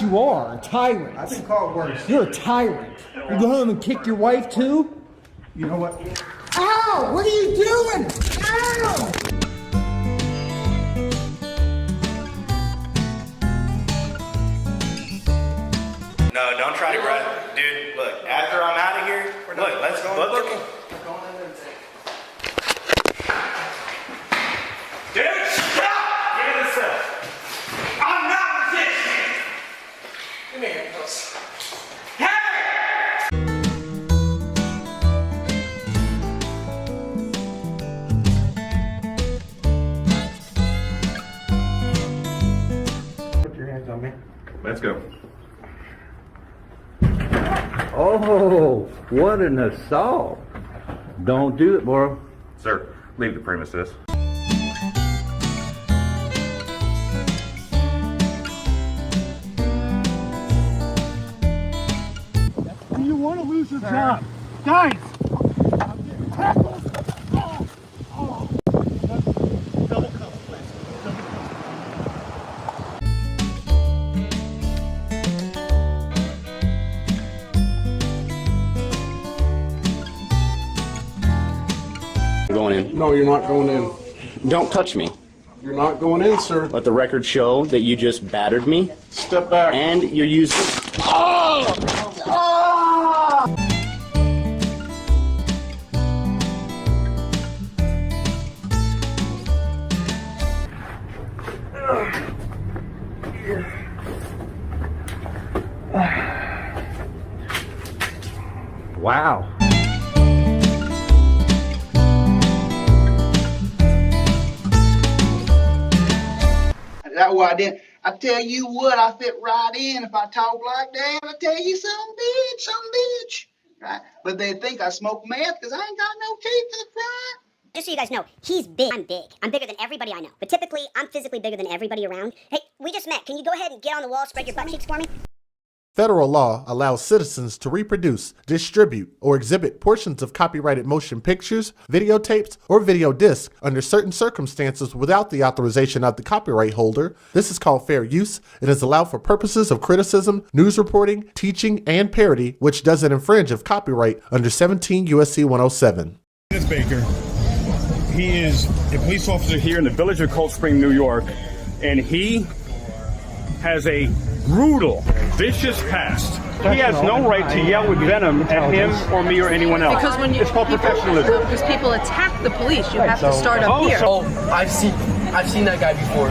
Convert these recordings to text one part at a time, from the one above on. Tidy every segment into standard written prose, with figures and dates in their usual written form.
you are, a tyrant. I've been called worse. You're a tyrant. You go home and kick your wife too? You know what? Ow! What are you doing? Ow! No, don't try to run. Dude, look, after I'm out of here, look, let's go look. Dude, stop! Give it a sip. I'm not resisting! Give me your handcuffs. Hey! Put your hands on me. Let's go. Oh, what an assault. Don't do it, boy. Sir, leave the premises. Do you want to lose your job? Guys! Double cuff, please. Going in. No, you're not going in. Don't touch me. You're not going in, sir. Let the record show that you just battered me. Step back. And you're using... Oh! Ah! Wow. That's what I did. I tell you what, I fit right in if I talk like that. I tell you some bitch, right? But they think I smoke meth because I ain't got no teeth to the front. Just so you guys know, he's big. I'm big. I'm bigger than everybody I know. But typically, I'm physically bigger than everybody around. Hey, we just met. Can you go ahead and get on the wall, spread your butt cheeks for me? Federal law allows citizens to reproduce, distribute, or exhibit portions of copyrighted motion pictures, videotapes, or video discs under certain circumstances without the authorization of the copyright holder. This is called fair use. It is allowed for purposes of criticism, news reporting, teaching, and parody, which doesn't infringe of copyright under 17 U.S.C. 107. Dennis Baker. He is a police officer here in the village of Cold Spring, New York, and he has a brutal, vicious past. He has no right to yell with venom at him or me or anyone else. Because when it's called professionalism. Because people attack the police, you have to start up here. Oh, I've seen that guy before.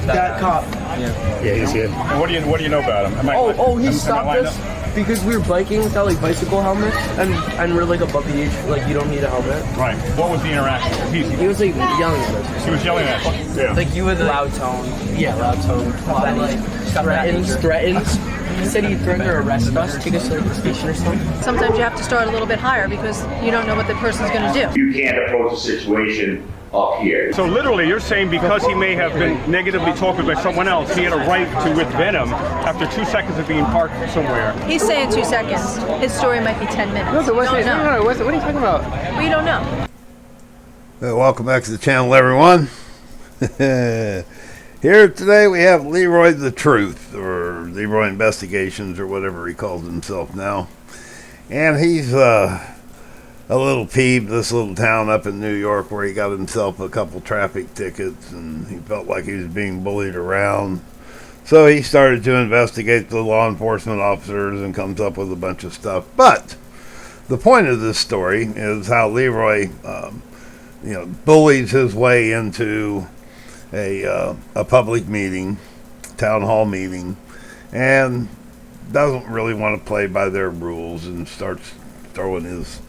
That cop. Yeah, he's here. And what do you know about him? He stopped us because we were biking without like bicycle helmets, and we're like above the age, like you don't need a helmet. Right. What was the interaction? He was like yelling at us. He was yelling at you. Yeah. Like you with a loud tone. Yeah, loud tone. Like threatens. He said he'd threaten to arrest us, take us to like the station or something. Sometimes you have to start a little bit higher because you don't know what the person's going to do. You can't approach the situation up here. So literally you're saying because he may have been negatively talked with by someone else, he had a right to with venom after 2 seconds of being parked somewhere. He's saying 2 seconds. His story might be 10 minutes. No, what are you talking about? We don't know. Welcome back to the channel, everyone. Here today we have Leroy the Truth, or Leroy Investigations, or whatever he calls himself now. And he's a little peeved, this little town up in New York where he got himself a couple traffic tickets and he felt like he was being bullied around. So he started to investigate the law enforcement officers and comes up with a bunch of stuff. But the point of this story is how Leroy bullies his way into a public meeting, town hall meeting, and doesn't really want to play by their rules and starts throwing his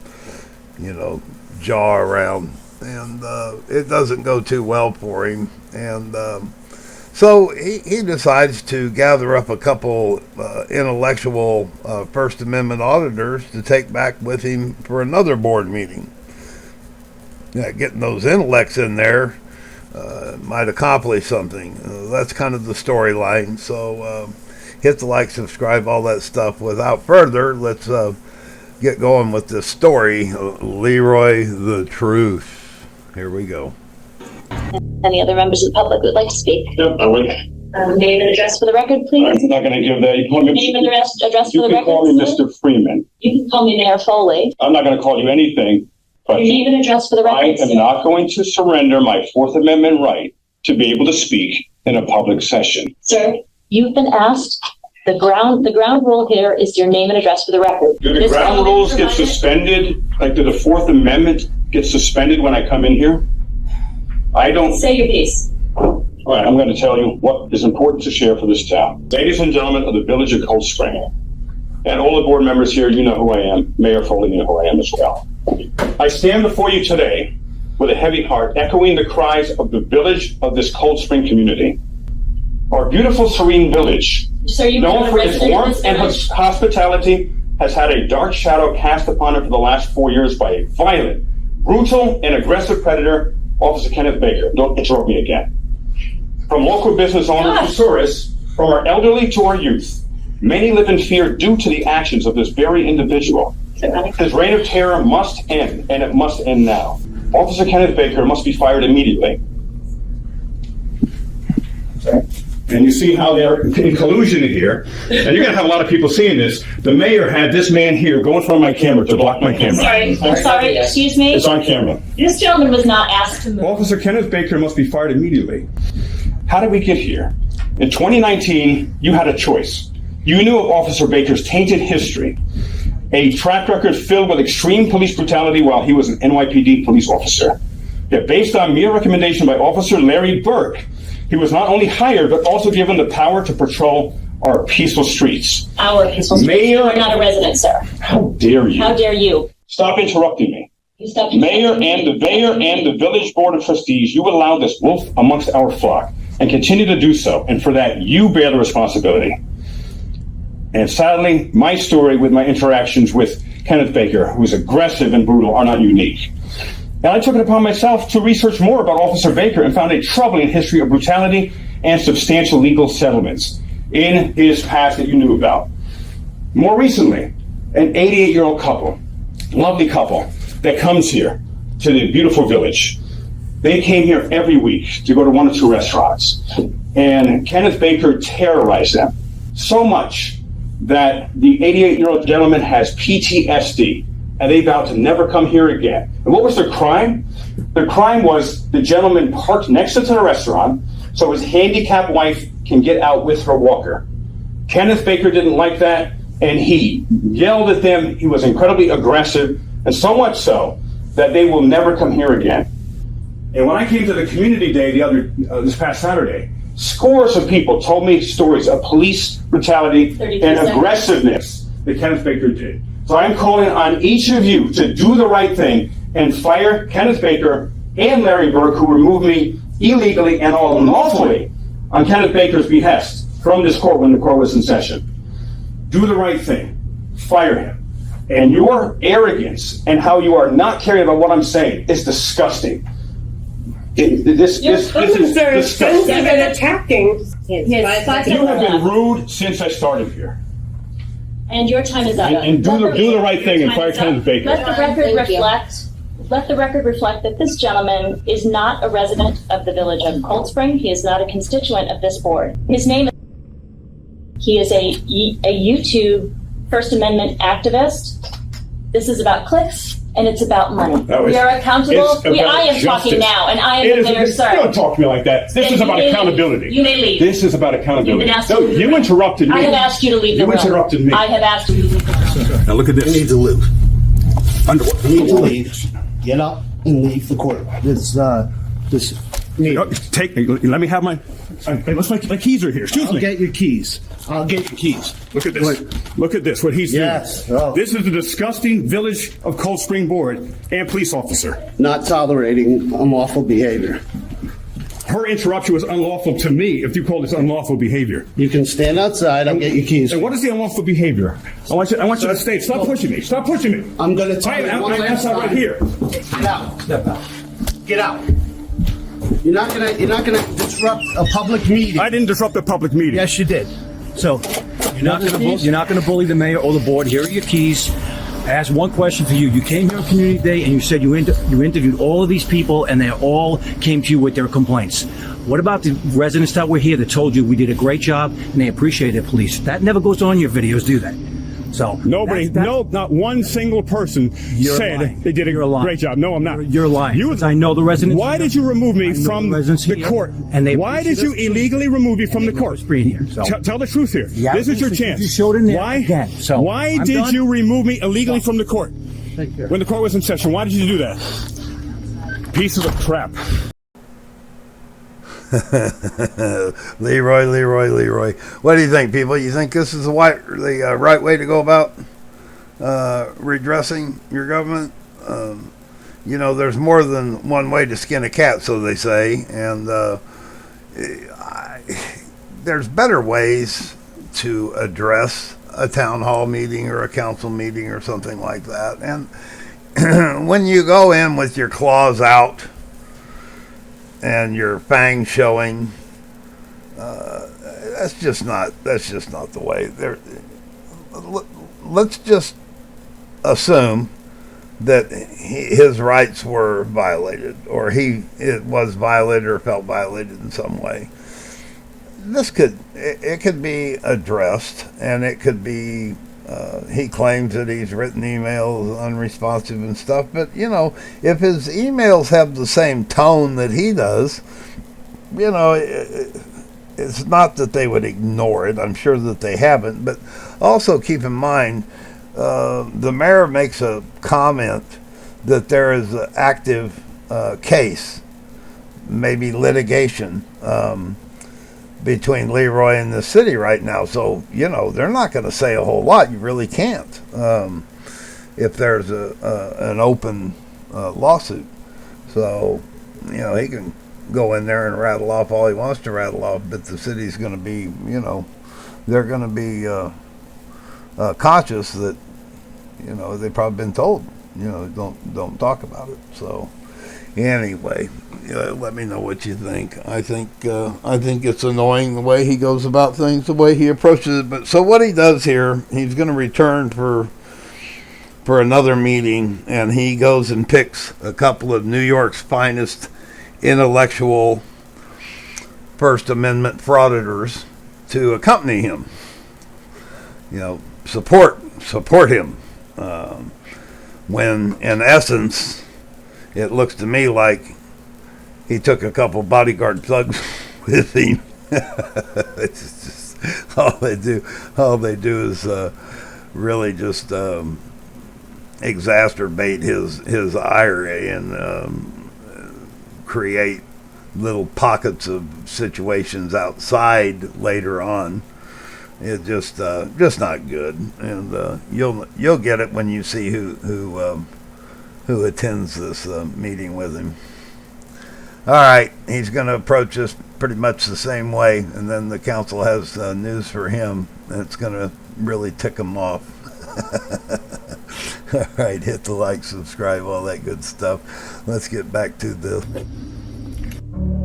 jaw around, and it doesn't go too well for him. And so he decides to gather up a couple intellectual First Amendment auditors to take back with him for another board meeting. Yeah, getting those intellects in there might accomplish something. That's kind of the storyline. So hit the like, subscribe, all that stuff. Without further, let's get going with this story. Leroy the Truth. Here we go. Any other members of the public would like to speak? Yep, I would. Name and address for the record, please. I'm not going to give that. You call me, Name and address for the record. You can call me Mr. Freeman. You can call me Mayor Foley. I'm not going to call you anything. But Your name and address for the record. I am not going to surrender my Fourth Amendment right to be able to speak in a public session. Sir, you've been asked. The ground rule here is your name and address for the record. Do the ground rules get suspended? Like, do the Fourth Amendment get suspended when I come in here? I don't. Say your piece. All right, I'm going to tell you what is important to share for this town. Ladies and gentlemen of the Village of Cold Spring, and all the board members here, you know who I am. Mayor Foley, you know who I am as well. I stand before you today with a heavy heart, echoing the cries of the village of this Cold Spring community. Our beautiful, serene village, known for its warmth and hospitality, has had a dark shadow cast upon it for the last 4 years by a violent, brutal, and aggressive predator, Officer Kenneth Baker. Don't interrupt me again. From local business owners to tourists, from our elderly to our youth, many live in fear due to the actions of this very individual. His reign of terror must end, and it must end now. Officer Kenneth Baker must be fired immediately. And you see how they're in collusion here. And you're going to have a lot of people seeing this. The mayor had this man here go in front of my camera to block my camera. I'm sorry, excuse me? It's on camera. This gentleman was not asked to move. Officer Kenneth Baker must be fired immediately. How did we get here? In 2019, you had a choice. You knew of Officer Baker's tainted history, a track record filled with extreme police brutality while he was an NYPD police officer. Yet based on mere recommendation by Officer Larry Burke, he was not only hired, but also given the power to patrol our peaceful streets. Our peaceful streets. Mayor, You are not a resident, sir. How dare you? How dare you? Stop interrupting me. You stop Mayor and the village board of trustees, you allowed this wolf amongst our flock and continue to do so. And for that, you bear the responsibility. And sadly, my story with my interactions with Kenneth Baker, who is aggressive and brutal, are not unique. And I took it upon myself to research more about Officer Baker and found a troubling history of brutality and substantial legal settlements in his past that you knew about. More recently, an 88-year-old couple, lovely couple, that comes here to the beautiful village. They came here every week to go to 1 or 2 restaurants. And Kenneth Baker terrorized them so much that the 88-year-old gentleman has PTSD. And they vowed to never come here again. And what was their crime? Their crime was the gentleman parked next to the restaurant so his handicapped wife can get out with her walker. Kenneth Baker didn't like that, and he yelled at them. He was incredibly aggressive, and so much so that they will never come here again. And when I came to the community day this past Saturday, scores of people told me stories of police brutality and aggressiveness that Kenneth Baker did. So I'm calling on each of you to do the right thing and fire Kenneth Baker and Larry Burke, who removed me illegally and unlawfully on Kenneth Baker's behest from this court when the court was in session. Do the right thing. Fire him. And your arrogance and how you are not caring about what I'm saying is disgusting. This is disgusting. And attacking. You have been rude since I started here. And your time is up. And do the right thing and fire Kenneth Baker. Let the record reflect that this gentleman is not a resident of the village of Cold Spring. He is not a constituent of this board. His name is. He is a YouTube First Amendment activist. This is about clicks and it's about money. We are accountable. I am talking now, and I am the mayor, sir. Don't talk to me like that. This is about accountability. You may leave. This is about accountability. You interrupted me. I have asked you to leave the room. You interrupted me. I have asked you to leave the room. Now look at this. You need to leave. You need to leave. Get up and leave the court. Let me have my keys are here. Excuse me. I'll get your keys. I'll get your keys. Look at this. Look at this. What he's doing. Yes. Oh. This is the disgusting Village of Cold Spring board and police officer. Not tolerating unlawful behavior. Her interruption was unlawful to me, if you call this unlawful behavior. You can stand outside. I'll get your keys. And what is the unlawful behavior? I want you to stay. Stop pushing me. Stop pushing me. I'm going to tell you. I'm outside right here. Get out. Step out. Get out. You're not gonna disrupt a public meeting. I didn't disrupt a public meeting. Yes, you did. So you're not gonna bully the mayor or the board. Here are your keys. I asked one question for you. You came here on Community Day and you said you interviewed all of these people and they all came to you with their complaints. What about the residents that were here that told you we did a great job and they appreciated the police? That never goes on in your videos, do they? So nobody, not one single person said lying. they did a great job. No, I'm not. You're lying. I know the residents. Why did you remove me from the court? And why did you illegally remove me from the court? Here, so. Tell the truth here. Yeah, this is your chance. You showed in there why? Again, so why I'm did done. you remove me illegally from the court when the court was in session? Why did you do that? Piece of crap. Leroy. What do you think, people? You think this is the right way to go about redressing your government? There's more than one way to skin a cat, so they say, and there's better ways to address a town hall meeting or a council meeting or something like that. And when you go in with your claws out and your fangs showing, that's just not the way. Let's just assume that his rights were violated, or it was violated or felt violated in some way. It could be addressed, and it could be. He claims that he's written emails unresponsive and stuff, but if his emails have the same tone that he does, it's not that they would ignore it. I'm sure that they haven't, but also keep in mind, the mayor makes a comment that there is an active case, maybe litigation, between Leroy and the city right now. So, they're not going to say a whole lot. You really can't if there's an open lawsuit. So, he can go in there and rattle off all he wants to rattle off, but the city's going to be, they're going to be conscious that, they've probably been told, don't talk about it. So, anyway, let me know what you think. I think it's annoying the way he goes about things, the way he approaches it. But so what he does here, he's going to return for another meeting, and he goes and picks a couple of New York's finest intellectual First Amendment frauditors to accompany him. Support him. When in essence, it looks to me like he took a couple bodyguard thugs with him. It's just all they do is really just exacerbate his ire and create little pockets of situations outside later on. It's just not good, and you'll get it when you see who attends this meeting with him. All right, he's going to approach this pretty much the same way, and then the council has news for him, and it's going to really tick him off. All right, hit the like, subscribe, all that good stuff. Let's get back to the...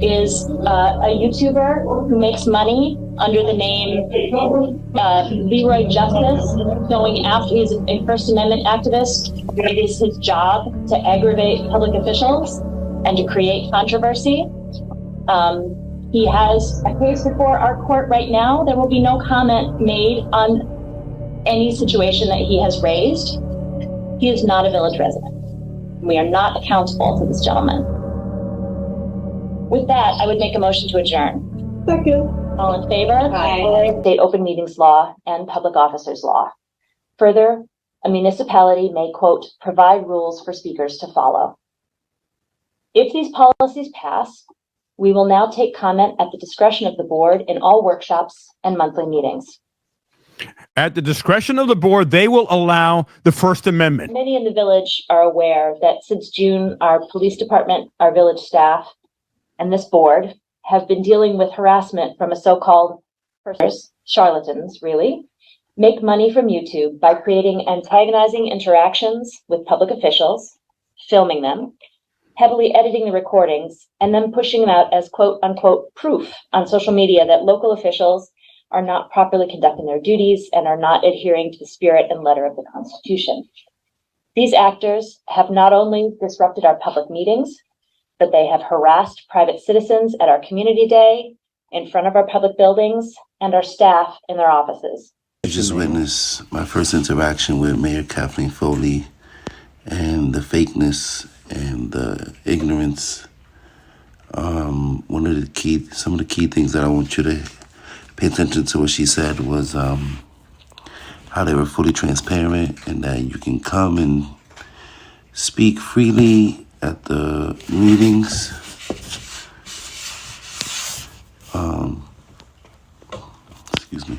Is a YouTuber who makes money under the name Leroy Justice, going after, he's a First Amendment activist. It is his job to aggravate public officials and to create controversy. He has a case before our court right now. There will be no comment made on any situation that he has raised. He is not a village resident. We are not accountable to this gentleman. With that, I would make a motion to adjourn. Second. All in favor? Aye. State open meetings law and public officers law. Further, a municipality may, quote, provide rules for speakers to follow. If these policies pass, we will now take comment at the discretion of the board in all workshops and monthly meetings. At the discretion of the board, they will allow the First Amendment. Many in the village are aware that since June, our police department, our village staff, and this board have been dealing with harassment from a so-called charlatans, really, make money from YouTube by creating antagonizing interactions with public officials, filming them, heavily editing the recordings, and then pushing them out as quote-unquote proof on social media that local officials are not properly conducting their duties and are not adhering to the spirit and letter of the Constitution. These actors have not only disrupted our public meetings, but they have harassed private citizens at our community day, in front of our public buildings, and our staff in their offices. I just witnessed my first interaction with Mayor Kathleen Foley and the fakeness and the ignorance. Some of the key things that I want you to pay attention to what she said was how they were fully transparent and that you can come and speak freely at the meetings. Excuse me.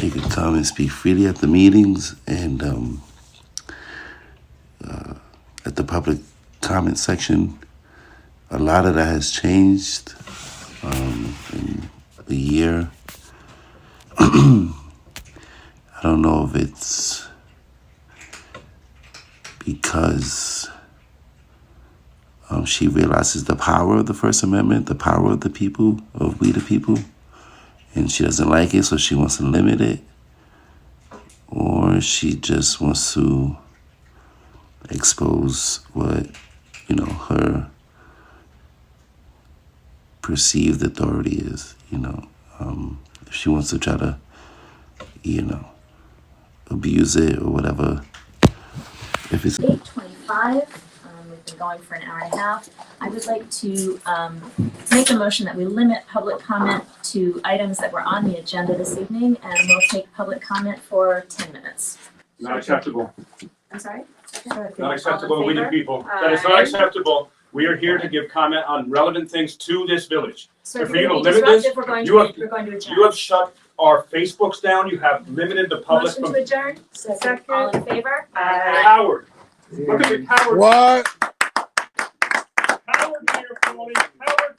You could come and speak freely at the meetings and at the public comment section. A lot of that has changed in a year. I don't know if it's because she realizes the power of the First Amendment, the power of the people, of we the people, and she doesn't like it, so she wants to limit it, or she just wants to expose what, her perceived authority is, if she wants to try to, abuse it or whatever. If it's 8:25, we've been going for an hour and a half. I would like to make a motion that we limit public comment to items that were on the agenda this evening, and we'll take public comment for 10 minutes. Not acceptable. I'm sorry? Not acceptable, we the people. That is not acceptable. We are here to give comment on relevant things to this village. So And if for you you're to going to be limit this, disruptive, we're going to adjourn. you have shut our Facebooks down. You have limited the public. Motion to adjourn. Second. All in favor? Coward. Look at the coward. What? Coward, Mayor Foley. Coward,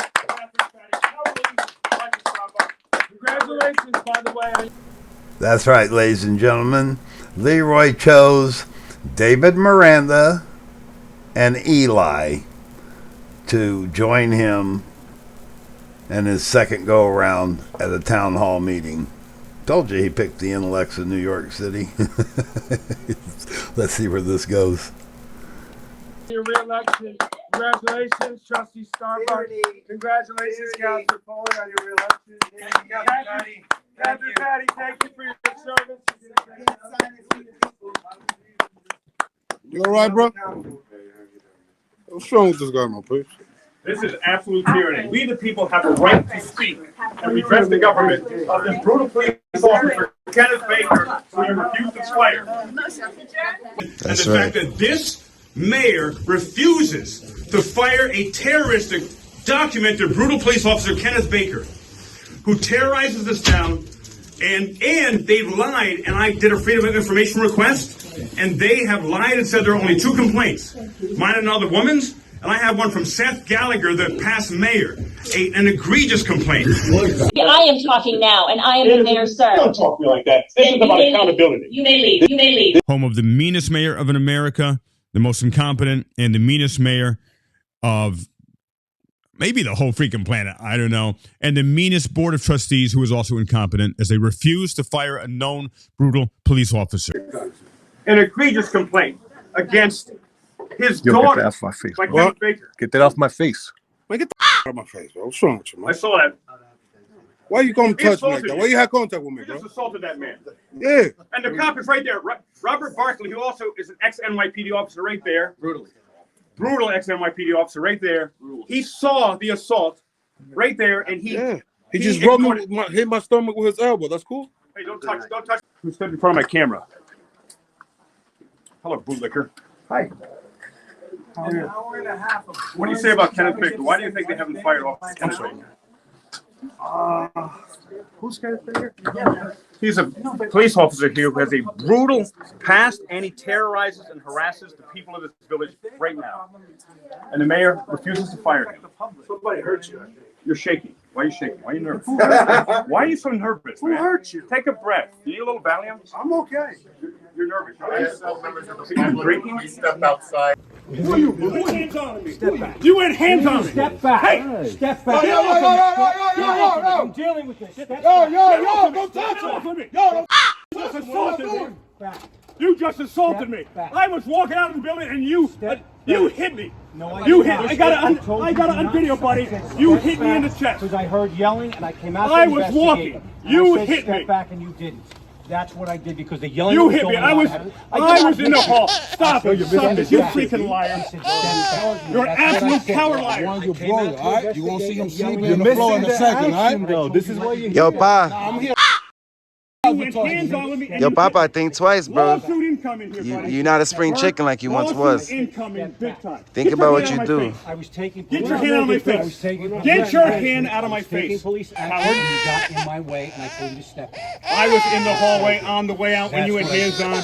congratulations, by the way. That's right, ladies and gentlemen. Leroy chose David Miranda and Eli to join him in his second go-around at a town hall meeting. Told you he picked the intellects of New York City. Let's see where this goes. Your re-election. Congratulations, Trustee Starbuck. Congratulations, Councilor Foley, on your re-election. Captain Patty, thank you for your service. You all right, bro? What's wrong with this guy, my please? This is absolute tyranny. We, the people, have a right to speak and redress the government of this brutal police officer, Kenneth Baker, who you refused to fire. And the fact that this mayor refuses to fire a terroristic, documented, brutal police officer, Kenneth Baker, who terrorizes us down, and they've lied, and I did a Freedom of Information request, and they have lied and said there are only 2 complaints. Mine and another woman's, and I have one from Seth Gallagher, the past mayor, an egregious complaint. I am talking now, and I am the mayor, sir. Don't talk to me like that. This is about accountability. You may leave. You may leave. Home of the meanest mayor of America, the most incompetent, and the meanest mayor of maybe the whole freaking planet, I don't know, and the meanest board of trustees who is also incompetent as they refuse to fire a known brutal police officer. An egregious complaint against his daughter. Get that off my face. Like Kenneth Baker. Get that off my face. Man, get the out of my face, bro. What's wrong with you, man? I saw that. Why you gonna touch me like that? Why you have contact with me, You bro? just assaulted that man. Yeah. And the cop is right there. Robert Barkley, who also is an ex-NYPD officer right there. Brutal ex-NYPD officer right there. He saw the assault right there, and he just broke hit my stomach with his elbow. That's cool. Hey, don't touch. Who stood in front of my camera? Hello, bootlicker. Hi. What do you say about Kenneth Baker? Why do you think they haven't fired off Kenneth Baker? Who's Kenneth Baker? He's a police officer here who has a brutal past, and he terrorizes and harasses the people of this village right now. And the mayor refuses to fire him. Somebody hurt you. You're shaking. Why are you shaking? Why are you nervous? Why are you so nervous, man? Who hurt you? Take a breath. You need a little Valium? I'm okay. You're nervous. I'm drinking. Step outside. Who are you? You went hands on me. Step back. You went hands on me. Step back. Hey, step back. Yo, I'm dealing with this. Yo, don't touch me. Yo, don't touch me. You just assaulted me. I was walking out of the building and you hit me. No, you hit. I got it on video, buddy. You hit me in the chest. Because I heard yelling and I came out. I was walking. You hit me. Step back and you didn't. That's what I did because the yelling. You hit me. I was in the hall. Stop it. Stop it. You freaking liar. You're an absolute coward liar. Your brother, all right? You won't see him sleeping on the floor in a second, all right? This is why you. Yo, Pa. I'm here. Yo, Papa, I think twice, bro. Lawsuit incoming here, buddy. You're not a spring chicken like you once was. Incoming, big time. Think about what you do. I was taking. Get your hand out of my face. Get your hand out of my face. Police action. You got in my way, and I told you to step back. I was in the hallway on the way out when you had hands on.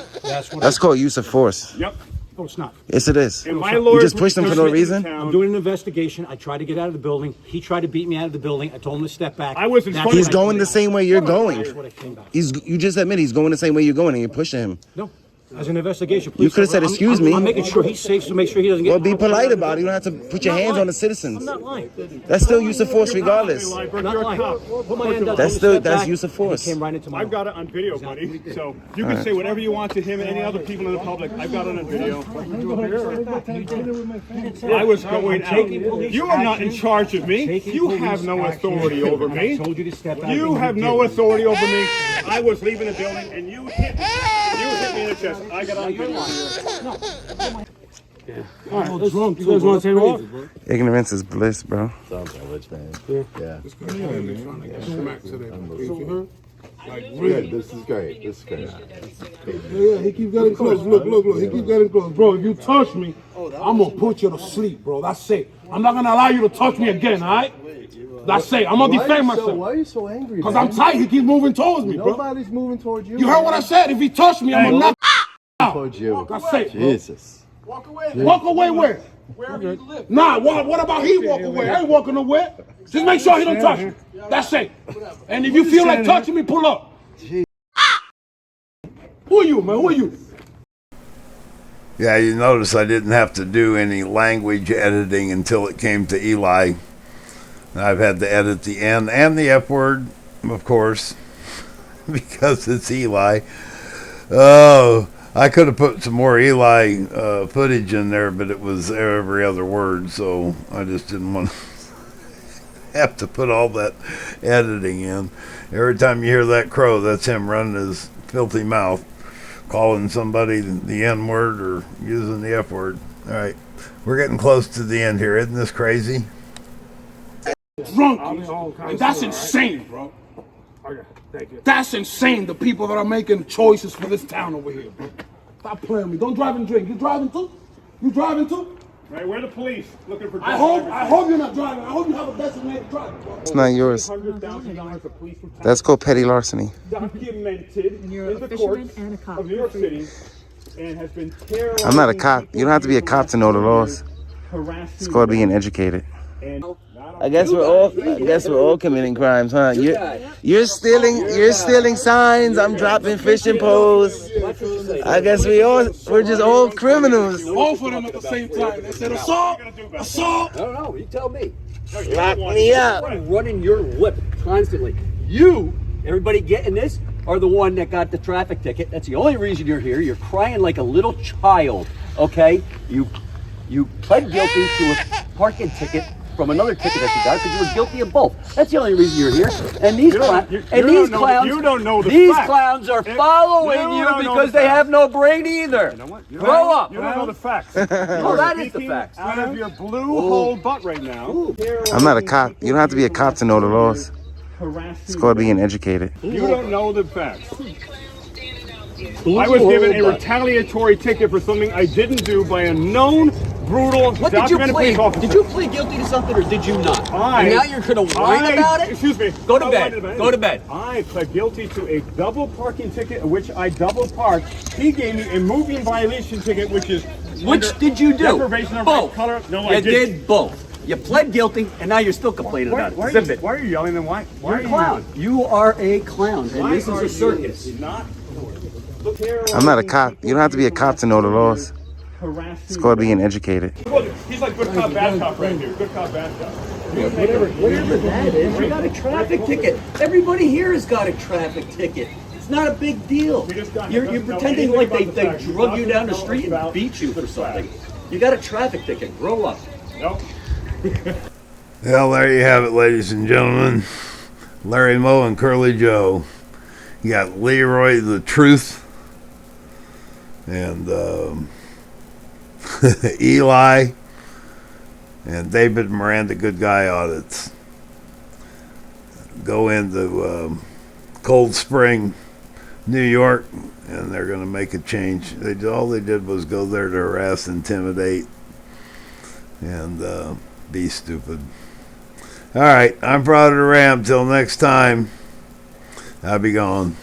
That's called use of force. Yep. No, it's not. Yes, it is. And my You lawyer just pushed him for no reason? I'm doing an investigation. I tried to get out of the building. He tried to beat me out of the building. I told him to step back. I was in front of He's going the same way you're going. That's what I came back. You just admit he's going the same way you're going and you're pushing him. No. As an investigation, You could have said, excuse me. I'm making sure he's safe, so make sure he doesn't get. Well, be polite about it. You don't have to put your hands on the citizens. I'm not lying. That's still use of force regardless. Not lying. Put my hand down. That's use of force. Came right into my. I've got it on video, buddy. So you can say whatever you want to him and any other people in the public. I've got it on video. I was going out. You are not in charge of me. You have no authority over me. I told you to step back. You have no authority over me. I was leaving the building and you hit me. You hit me in the chest. I got on video. All right, what's wrong? You guys want to take off? Ignorance is bliss, bro. Sounds like rich man. Yeah. This is great. This is great. Yeah, he keep getting close. Look. He keep getting close. Bro, if you touch me, I'm going to put you to sleep, bro. That's it. I'm not going to allow you to touch me again, all right? That's it. I'm going to defend myself. Why are you so angry, because I'm tight. He keeps moving towards me, bro. Nobody's moving towards you. You heard what I said? If he touched me, I'm going to knock out. Towards you. That's it, bro. Jesus. Walk away. Walk away where? Wherever you live. Nah, what about he walk away? I ain't walking nowhere. Just make sure he don't touch me. That's it. And if you feel like touching me, pull up. Who are you, man? Who are you? Yeah, you notice I didn't have to do any language editing until it came to Eli. I've had to edit the N and the F word, of course, because it's Eli. Oh, I could have put some more Eli footage in there, but it was every other word, so I just didn't want to have to put all that editing in. Every time you hear that crow, that's him running his filthy mouth, calling somebody the N word or using the F word. All right, we're getting close to the end here. Isn't this crazy? Drunk. And that's insane, bro. That's insane, the people that are making choices for this town over here, bro. Stop playing with me. Don't drive and drink. You driving too? You driving too? Right, we're the police looking for. I hope you're not driving. I hope you have a designated driver, bro. It's not yours. $100,000 of police That's called petty larceny. documented in the courts of New York City and has been terrorizing. I'm not a cop. You don't have to be a cop to know the laws. It's called being educated. I guess we're all committing crimes, huh? You're stealing signs. I'm dropping fishing poles. I guess we're just all criminals. All for them at the same time. They said assault. No, you tell me. Lock me up. Running your lip constantly. You, everybody getting this, are the one that got the traffic ticket. That's the only reason you're here. You're crying like a little child, okay? You pled guilty to a parking ticket from another ticket that you got because you were guilty of both. That's the only reason you're here. And these clowns, clowns are following you because they have no brain either. You know what? Grow up. You don't know the facts. Oh, that is the facts. Out of your blue hole butt right now. I'm not a cop. You don't have to be a cop to know the laws. It's called being educated. You don't know the facts. I was given a retaliatory ticket for something I didn't do by a known, brutal, documented police officer. Did you plead guilty to something or did you not? And now you're going to whine about it? Excuse me. Go to bed. Go to bed. I pled guilty to a double parking ticket in which I double parked. He gave me a moving violation ticket, which is Which did you do? Deprivation of both. Color. No, you I didn't. did both. You pled guilty, and now you're still complaining about it. Zip it. Why are you yelling and why You're a clown. You are a clown, and this is a circus. I'm not a cop. You don't have to be a cop to know the laws. It's called being educated. He's like good cop, bad cop right here. Good cop, bad cop. Whatever that is, you got a traffic ticket. Everybody here has got a traffic ticket. It's not a big deal. You're pretending like they drug you down the street and beat you for something. You got a traffic ticket. Grow up. Nope. Well, there you have it, ladies and gentlemen. Larry Moe and Curly Joe. You got Leroy the Truth and Eli and David Miranda Good Guy Audits. Go into Cold Spring, New York, and they're going to make a change. All they did was go there to harass, intimidate, and be stupid. All right, I'm Proud of the Ram. Till next time, I'll be gone.